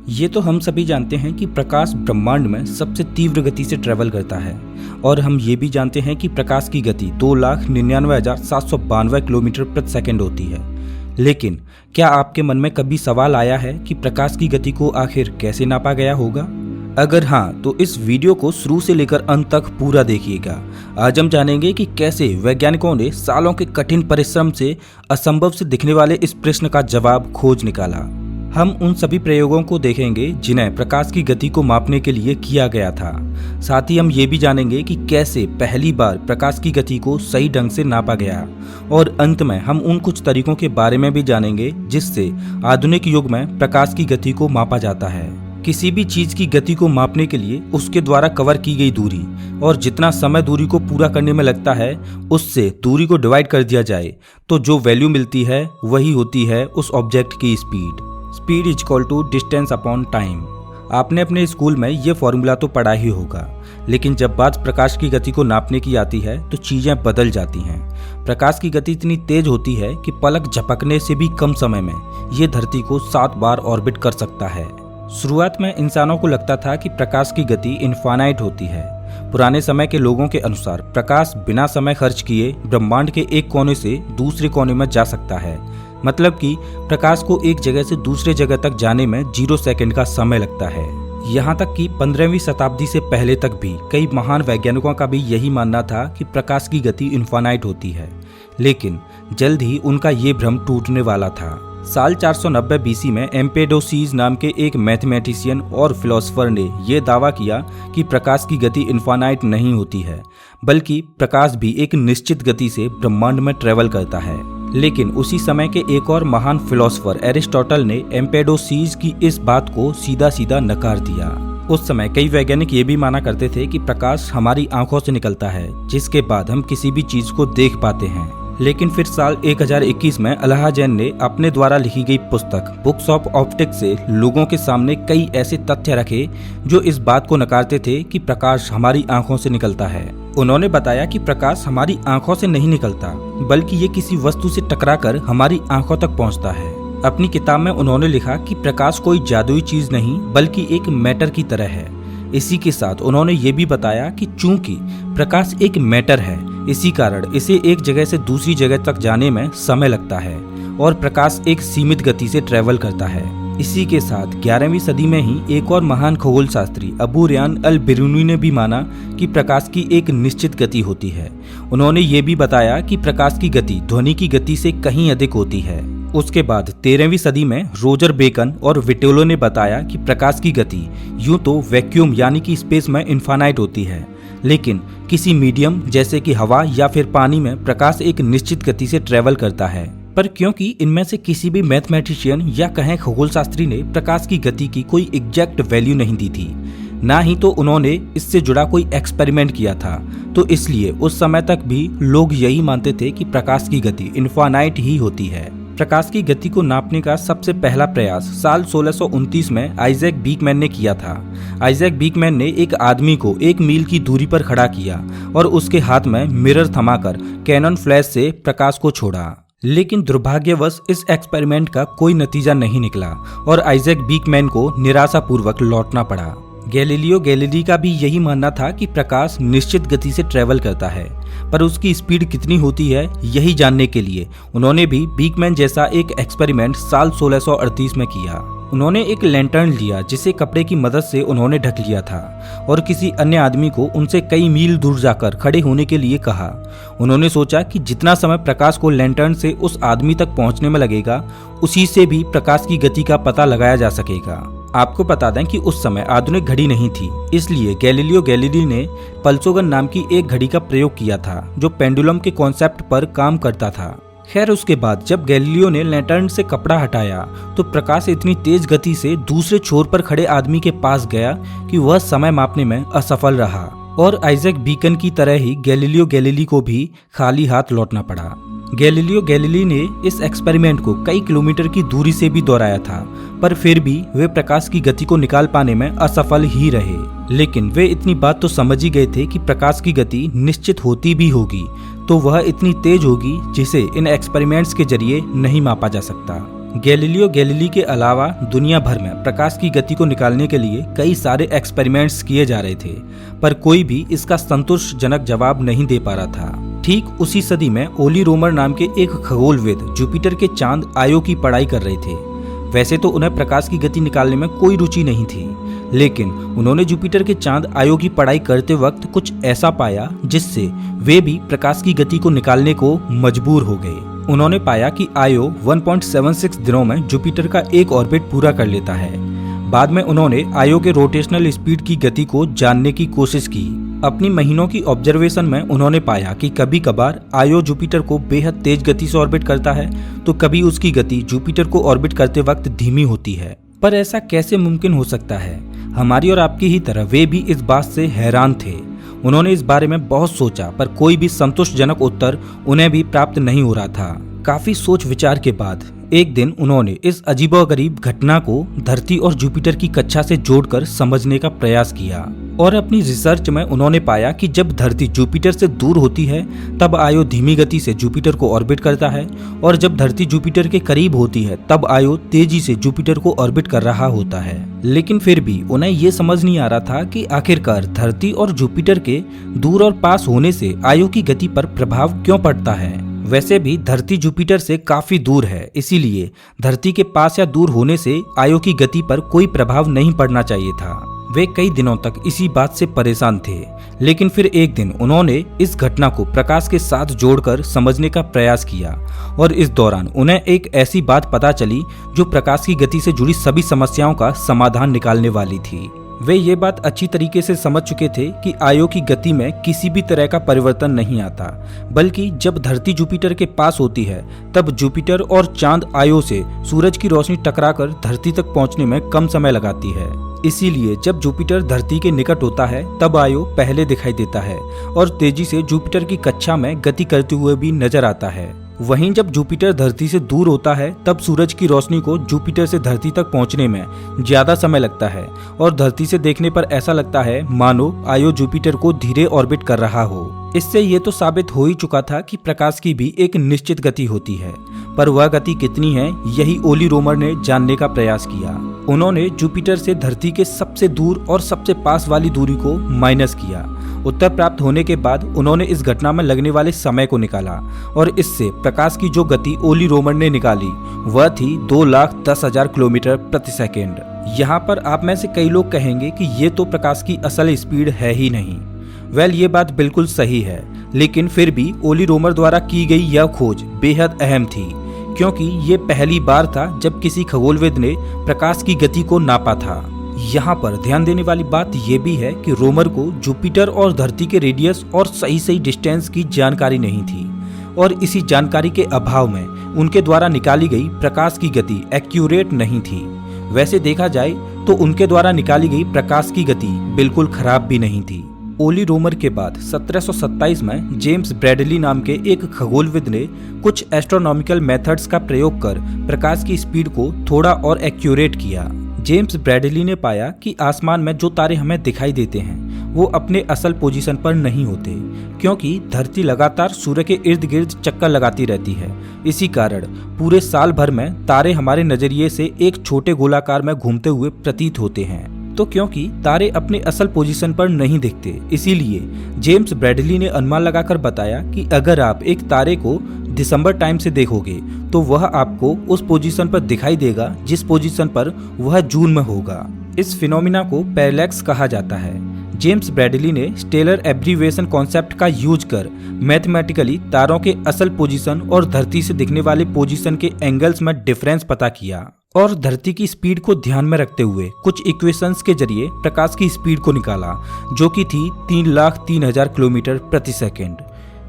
ये तो हम सभी जानते हैं कि प्रकाश ब्रह्मांड में सबसे तीव्र गति से ट्रैवल करता है और हम ये भी जानते हैं कि प्रकाश की गति 2,99,792 किलोमीटर प्रति सेकंड होती है। लेकिन क्या आपके मन में कभी सवाल आया है कि प्रकाश की गति को आखिर कैसे नापा गया होगा? अगर हाँ, तो इस वीडियो को शुरू से लेकर अंत तक पूरा देखिएगा। आज हम जानेंगे कि कैसे वैज्ञानिकों ने सालों के कठिन परिश्रम से असंभव से दिखने वाले इस प्रश्न का जवाब खोज निकाला। हम उन सभी प्रयोगों को देखेंगे जिन्हें प्रकाश की गति को मापने के लिए किया गया था। साथ ही हम ये भी जानेंगे कि कैसे पहली बार प्रकाश की गति को सही ढंग से नापा गया और अंत में हम उन कुछ तरीकों के बारे में भी जानेंगे जिससे आधुनिक युग में प्रकाश की गति को मापा जाता है। किसी भी चीज की गति को मापने के लिए उसके द्वारा कवर की गई दूरी और जितना समय दूरी को पूरा करने में लगता है उससे दूरी को डिवाइड कर दिया जाए तो जो वैल्यू मिलती है वही होती है उस ऑब्जेक्ट की speed. Speed is equal to distance upon time. आपने अपने स्कूल में ये फॉर्मूला तो पढ़ा ही होगा, लेकिन जब बात प्रकाश की गति को नापने की आती है तो चीजें बदल जाती हैं। प्रकाश की गति इतनी तेज होती है कि पलक झपकने से भी कम समय में ये धरती को 7 बार ऑर्बिट कर सकता है। शुरुआत में इंसानों को लगता था कि प्रकाश की गति इनफाइनाइट होती है। पुराने समय के लोगों के अनुसार प्रकाश बिना समय खर्च किए ब्रह्मांड के एक कोने से दूसरे कोने में जा सकता है। मतलब कि प्रकाश को एक जगह से दूसरे जगह तक जाने में 0 सेकंड का समय लगता है। यहाँ तक कि 15वीं शताब्दी से पहले तक भी कई महान वैज्ञानिकों का भी यही मानना था कि प्रकाश की गति इनफाइनाइट होती है, लेकिन जल्द ही उनका ये भ्रम टूटने वाला था। साल 490 बीसी में एम्पेडोसीज नाम के एक मैथमेटिशियन और फिलोसोफर ने यह दावा किया कि प्रकाश की गति इनफाइनाइट नहीं होती है, बल्कि प्रकाश भी एक निश्चित गति से ब्रह्मांड में ट्रेवल करता है। लेकिन उसी समय के एक और महान फिलोसोफर एरिस्टोटल ने एम्पेडोसीज की इस बात को सीधा सीधा नकार दिया। उस समय कई वैज्ञानिक ये भी माना करते थे कि प्रकाश हमारी आंखों से निकलता है, जिसके बाद हम किसी भी चीज को देख पाते हैं। लेकिन फिर साल 1021 में अलाहाजैन ने अपने द्वारा लिखी गई पुस्तक बुक्स ऑफ ऑप्टिक्स से लोगों के सामने कई ऐसे तथ्य रखे जो इस बात को नकारते थे कि प्रकाश हमारी आंखों से निकलता है। उन्होंने बताया कि प्रकाश हमारी आंखों से नहीं निकलता, बल्कि ये किसी वस्तु से टकराकर हमारी आंखों तक पहुंचता है। अपनी किताब में उन्होंने लिखा कि प्रकाश कोई जादुई चीज नहीं बल्कि एक मैटर की तरह है। इसी के साथ उन्होंने ये भी बताया कि चूंकि प्रकाश एक मैटर है, इसी कारण इसे एक जगह से दूसरी जगह तक जाने में समय लगता है और प्रकाश एक सीमित गति से ट्रेवल करता है। इसी के साथ 11वीं सदी में ही एक और महान खगोल शास्त्री अबू रियान अल बिरूनी ने भी माना कि प्रकाश की एक निश्चित गति होती है। उन्होंने ये भी बताया कि प्रकाश की गति ध्वनि की गति से कहीं अधिक होती है। उसके बाद 13वीं सदी में रोजर बेकन और विटोलो ने बताया कि प्रकाश की गति यूं तो वैक्यूम यानी कि स्पेस में इनफाइनाइट होती है, लेकिन किसी मीडियम जैसे कि हवा या फिर पानी में प्रकाश एक निश्चित गति से ट्रेवल करता है। पर क्योंकि इनमें से किसी भी मैथमेटिशियन या कहें खगोल शास्त्री ने प्रकाश की गति की कोई एग्जैक्ट वैल्यू नहीं दी थी, ना ही तो उन्होंने इससे जुड़ा कोई एक्सपेरिमेंट किया था, तो इसलिए उस समय तक भी लोग यही मानते थे कि प्रकाश की गति इनफाइनाइट ही होती है। प्रकाश की गति को नापने का सबसे पहला प्रयास साल 1629 में आइजैक बीकमैन ने किया था। आइजैक बीकमैन ने एक आदमी को 1 मील की दूरी पर खड़ा किया और उसके हाथ में मिरर थमाकर कैनन फ्लैश से प्रकाश को छोड़ा। लेकिन दुर्भाग्यवश इस एक्सपेरिमेंट का कोई नतीजा नहीं निकला और आइजैक बीकमैन को निराशापूर्वक लौटना पड़ा। गैलीलियो गैलीली का भी यही मानना था कि प्रकाश निश्चित गति से ट्रेवल करता है, पर उसकी स्पीड कितनी होती है यही जानने के लिए उन्होंने भी बीकमैन जैसा एक एक्सपेरिमेंट साल 1638 में किया। उन्होंने एक लैंटर्न लिया जिसे कपड़े की मदद से उन्होंने ढक लिया था और किसी अन्य आदमी को उनसे कई मील दूर जाकर खड़े होने के लिए कहा। उन्होंने सोचा कि जितना समय प्रकाश को लैंटर्न से उस आदमी तक पहुंचने में लगेगा, उसी से भी प्रकाश की गति का पता लगाया जा सकेगा। आपको बता दें कि उस समय आधुनिक घड़ी नहीं थी, इसलिए गैलीलियो गैलीली ने पल्सोगन नाम की एक घड़ी का प्रयोग किया था जो पेंडुलम के कॉन्सेप्ट पर काम करता था। खैर, उसके बाद जब गैलीलियो ने लैंटर्न से कपड़ा हटाया तो प्रकाश इतनी तेज गति से दूसरे छोर पर खड़े आदमी के पास गया कि वह समय मापने में असफल रहा और आइजैक बीकन की तरह ही गैलीलियो गैलीली को भी खाली हाथ लौटना पड़ा। गैलीलियो गैलीली ने इस एक्सपेरिमेंट को कई किलोमीटर की दूरी से भी दोहराया था, पर फिर भी वे प्रकाश की गति को निकाल पाने में असफल ही रहे। लेकिन वे इतनी बात तो समझ ही गए थे कि प्रकाश की गति निश्चित होती भी होगी, तो वह इतनी तेज होगी जिसे इन एक्सपेरिमेंट्स के जरिए नहीं मापा जा सकता। गैलीलियो गैलीली के अलावा दुनिया भर में प्रकाश की गति को निकालने के लिए कई सारे एक्सपेरिमेंट्स किए जा रहे थे, पर कोई भी इसका संतोषजनक जवाब नहीं दे पा रहा था। ठीक उसी सदी में ओली रोमर नाम के एक खगोलविद जुपिटर के चांद आयो की पढ़ाई कर रहे थे। वैसे तो उन्हें प्रकाश की गति निकालने में कोई रुचि नहीं थी, लेकिन उन्होंने जुपिटर के चांद आयो की पढ़ाई करते वक्त कुछ ऐसा पाया जिससे वे भी प्रकाश की गति को निकालने को मजबूर हो गए। उन्होंने पाया कि आयो 1.76 दिनों में जुपिटर का एक ऑर्बिट पूरा कर लेता है। बाद में उन्होंने आयो के रोटेशनल स्पीड की गति को जानने की कोशिश की। अपनी महीनों की ऑब्जर्वेशन में उन्होंने पाया कि कभी कभार आयो जुपिटर को बेहद तेज गति से ऑर्बिट करता है, तो कभी उसकी गति जुपिटर को ऑर्बिट करते वक्त धीमी होती है। पर ऐसा कैसे मुमकिन हो सकता है? हमारी और आपकी ही तरह वे भी इस बात से हैरान थे। उन्होंने इस बारे में बहुत सोचा, पर कोई भी संतोषजनक उत्तर उन्हें भी प्राप्त नहीं हो रहा था। काफी सोच विचार के बाद एक दिन उन्होंने इस अजीबोगरीब घटना को धरती और जुपिटर की कक्षा से जोड़कर समझने का प्रयास किया, और अपनी रिसर्च में उन्होंने पाया कि जब धरती जुपिटर से दूर होती है तब आयो धीमी गति से जुपिटर को ऑर्बिट करता है, और जब धरती जुपिटर के करीब होती है तब आयो तेजी से जुपिटर को ऑर्बिट कर रहा होता है। लेकिन फिर भी उन्हें ये समझ नहीं आ रहा था कि आखिरकार धरती और जुपिटर के दूर और पास होने से आयो की गति पर प्रभाव क्यों पड़ता है। वैसे भी धरती जुपिटर से काफी दूर है, इसीलिए धरती के पास या दूर होने से आयो की गति पर कोई प्रभाव नहीं पड़ना चाहिए था। वे कई दिनों तक इसी बात से परेशान थे, लेकिन फिर एक दिन उन्होंने इस घटना को प्रकाश के साथ जोड़कर समझने का प्रयास किया, और इस दौरान उन्हें एक ऐसी बात पता चली जो प्रकाश की गति से जुड़ी सभी समस्याओं का समाधान निकालने वाली थी। वे ये बात अच्छी तरीके से समझ चुके थे कि आयो की गति में किसी भी तरह का परिवर्तन नहीं आता, बल्कि जब धरती जुपिटर के पास होती है तब जुपिटर और चांद आयो से सूरज की रोशनी टकराकर धरती तक पहुंचने में कम समय लगाती है। इसीलिए जब जुपिटर धरती के निकट होता है तब आयो पहले दिखाई देता है और तेजी से जुपिटर की कक्षा में गति करते हुए भी नजर आता है। वहीं जब जुपिटर धरती से दूर होता है तब सूरज की रोशनी को जुपिटर से धरती तक पहुंचने में ज्यादा समय लगता है, और धरती से देखने पर ऐसा लगता है मानो आयो जुपिटर को धीरे ऑर्बिट कर रहा हो। इससे ये तो साबित हो ही चुका था कि प्रकाश की भी एक निश्चित गति होती है, पर वह गति कितनी है यही ओली रोमर ने जानने का प्रयास किया। उन्होंने जुपिटर से धरती के सबसे दूर और सबसे पास वाली दूरी को माइनस किया। उत्तर प्राप्त होने के बाद उन्होंने इस घटना में लगने वाले समय को निकाला, और इससे प्रकाश की जो गति ओली रोमर ने निकाली वह थी 2,10,000 किलोमीटर प्रति सेकेंड। यहाँ पर आप में से कई लोग कहेंगे कि ये तो प्रकाश की असल स्पीड है ही नहीं। वेल, ये बात बिल्कुल सही है, लेकिन फिर भी ओली रोमर द्वारा की गई यह खोज बेहद अहम थी, क्योंकि ये पहली बार था जब किसी खगोलविद ने प्रकाश की गति को नापा था। यहाँ पर ध्यान देने वाली बात यह भी है कि रोमर को जुपिटर और धरती के रेडियस और सही डिस्टेंस की जानकारी नहीं थी, और इसी जानकारी के अभाव में उनके द्वारा निकाली गई प्रकाश की गति एक्यूरेट नहीं थी। वैसे देखा जाए तो उनके द्वारा निकाली गई प्रकाश की गति बिल्कुल खराब भी नहीं थी। ओली रोमर के बाद 1727 में जेम्स ब्रैडली नाम के एक खगोलविद ने कुछ एस्ट्रोनॉमिकल मेथड्स का प्रयोग कर प्रकाश की स्पीड को थोड़ा और एक्यूरेट किया। जेम्स ब्रैडली ने पाया कि आसमान में जो तारे हमें दिखाई देते हैं वो अपने असल पोजीशन पर नहीं होते, क्योंकि धरती लगातार सूर्य के इर्द गिर्द चक्कर लगाती रहती है। इसी कारण पूरे साल भर में तारे हमारे नजरिए से एक छोटे गोलाकार में घूमते हुए प्रतीत होते हैं। तो क्योंकि तारे अपने असल पोजीशन पर नहीं दिखते, इसीलिए जेम्स ब्रैडली ने अनुमान लगाकर बताया कि अगर आप एक तारे को दिसंबर टाइम से देखोगे तो वह आपको उस पोजीशन पर दिखाई देगा जिस पोजीशन पर वह जून में होगा। इस फिनोमिना को पैरेलैक्स कहा जाता है। जेम्स ब्रैडली ने स्टेलर एब्रीविएशन कॉन्सेप्ट का यूज कर मैथमेटिकली तारों के असल पोजीशन और धरती से दिखने वाले पोजीशन के एंगल्स में डिफरेंस पता किया, और धरती की स्पीड को ध्यान में रखते हुए कुछ इक्वेशंस के जरिए प्रकाश की स्पीड को निकाला, जो कि थी 3,03,000 किलोमीटर प्रति सेकेंड।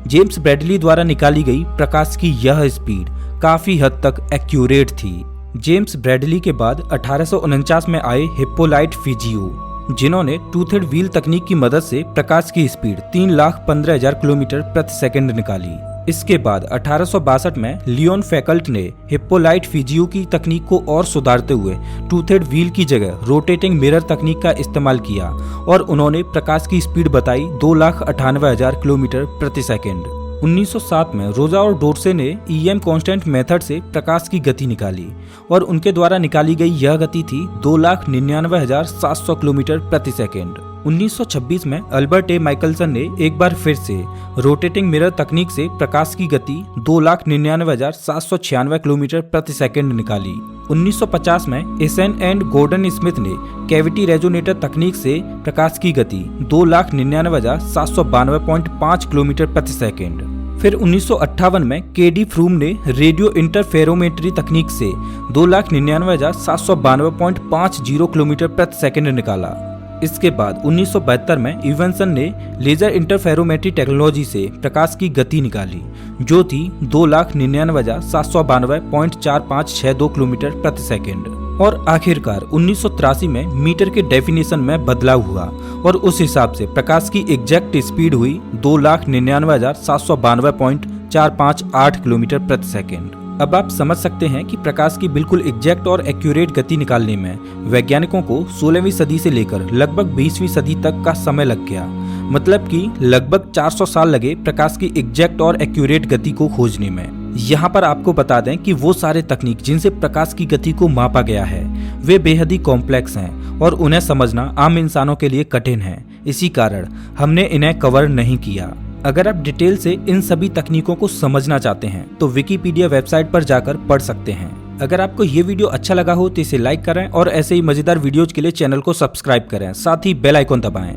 जेम्स ब्रैडली द्वारा निकाली गई प्रकाश की यह स्पीड काफी हद तक एक्यूरेट थी। जेम्स ब्रैडली के बाद 1849 में आए हिप्पोलाइट फिजियो, जिन्होंने टूथेड व्हील तकनीक की मदद से प्रकाश की स्पीड 3,15,000 किलोमीटर प्रति सेकंड निकाली। इसके बाद 1862 में लियोन फैकल्ट ने हिप्पोलाइट फिजियो की तकनीक को और सुधारते हुए टूथेड व्हील की जगह रोटेटिंग मिरर तकनीक का इस्तेमाल किया, और उन्होंने प्रकाश की स्पीड बताई 2,98,000 किलोमीटर प्रति सेकंड। 1907 में रोजा और डोर्से ने ईएम कांस्टेंट मेथड से प्रकाश की गति निकाली और उनके द्वारा निकाली गई यह गति थी 2,99,700 किलोमीटर प्रति सेकेंड। 1926 में अल्बर्ट ए माइकलसन ने एक बार फिर से रोटेटिंग मिरर तकनीक से प्रकाश की गति 2,99,796 किलोमीटर प्रति सेकेंड निकाली। 1950 में एसन एंड गॉर्डन स्मिथ ने कैविटी रेजोनेटर तकनीक से प्रकाश की गति 2,99,792.5 किलोमीटर प्रति सेकेंड। फिर 1958 में केडी फ्रूम ने रेडियो इंटरफेरोमेट्री तकनीक से 2,99,792.50 किलोमीटर प्रति सेकेंड निकाला। इसके बाद 1972 में इवनसन ने लेजर इंटरफेरोमेट्री टेक्नोलॉजी से प्रकाश की गति निकाली, जो थी 2,99,792.4562 किलोमीटर प्रति सेकेंड। और आखिरकार 1983 में मीटर के डेफिनेशन में बदलाव हुआ और उस हिसाब से प्रकाश की एग्जैक्ट स्पीड हुई 2,99,792.458 किलोमीटर प्रति सेकेंड। अब आप समझ सकते हैं कि प्रकाश की बिल्कुल एग्जैक्ट और एक्यूरेट गति निकालने में वैज्ञानिकों को 16वीं सदी से लेकर लगभग 20वीं सदी तक का समय लग गया। मतलब कि लगभग 400 साल लगे प्रकाश की एग्जैक्ट और एक्यूरेट गति को खोजने में। यहाँ पर आपको बता दें कि वो सारे तकनीक जिनसे प्रकाश की गति को मापा गया है वे बेहद ही कॉम्प्लेक्स हैं और उन्हें समझना आम इंसानों के लिए कठिन है। इसी कारण हमने इन्हें कवर नहीं किया। अगर आप डिटेल से इन सभी तकनीकों को समझना चाहते हैं तो विकिपीडिया वेबसाइट पर जाकर पढ़ सकते हैं। अगर आपको ये वीडियो अच्छा लगा हो तो इसे लाइक करें और ऐसे ही मजेदार वीडियोज के लिए चैनल को सब्सक्राइब करें, साथ ही बेल आइकॉन दबाएं।